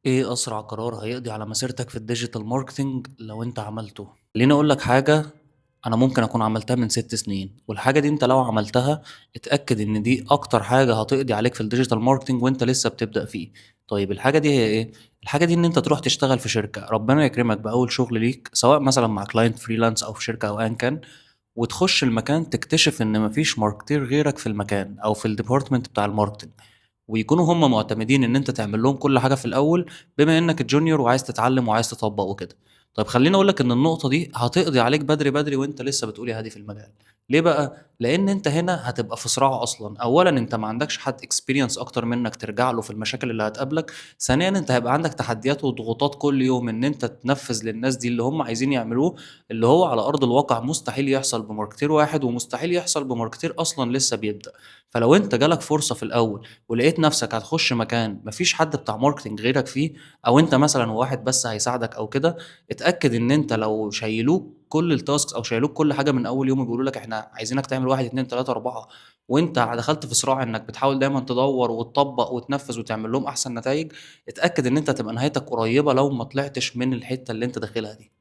إيه أسرع قرار هيقضي على مسيرتك في الdigital marketing لو أنت عملته؟ خلّيني أقول لك حاجة، أنا ممكن أكون عملتها من 6 سنين، والحاجة دي أنت لو عملتها اتأكد إن دي أكتر حاجة هتقضي عليك في الdigital marketing وأنت لسه بتبدأ فيه. طيب الحاجة دي هي إيه؟ الحاجة دي إن أنت تروح تشتغل في شركة، ربنا يكرمك بأول شغل ليك، سواء مثلًا مع client freelance أو في شركة أو أيًا كان، وتخش المكان تكتشف إن ما فيش ماركتير غيرك في المكان أو في الdepartment بتاع الmarketing. ويكونوا هم معتمدين إن أنت تعمل لهم كل حاجة في الأول، بما إنك junior وعايز تتعلم وعايز تطبّق وكده. طيب خلّيني أقول لك إن النقطة دي هتقضي عليك بدري، بدري وأنت لسه بتقول يا هادي في المجال. ليه بقى؟ لإن أنت هنا هتبقى في صراع أصلًا، أولًا أنت ما عندكش حد experience أكتر منك ترجع له في المشاكل اللي هتقابلك، ثانيًا أنت هيبقى عندك تحديات وضغوطات كل يوم إن أنت تنفّذ للناس دي اللي هم عايزين يعملوه، اللي هو على أرض الواقع مستحيل يحصل بماركتير واحد، ومستحيل يحصل بماركتير أصلًا لسه بيبدأ. فلو أنت جالك فرصة في الأول ولقيت نفسك هتخش مكان ما فيش حد بتاع marketing غيرك فيه، أو أنت مثلًا واحد بس هيساعدك أو كده، اتأكد إن أنت لو شيّلوك كل الtasks أو شيّلوك كل حاجة من أول يوم وبيقولوا لك إحنا عايزينك تعمل 1، 2، 3، 4، وأنت دخلت في صراع إنك بتحاول دايمًا تدوّر وتطبّق وتنفّذ وتعمل لهم أحسن نتايج، اتأكد إن أنت هتبقى نهايتك قريّبة لو ما طلعتش من الحتّة اللي أنت داخلها دي.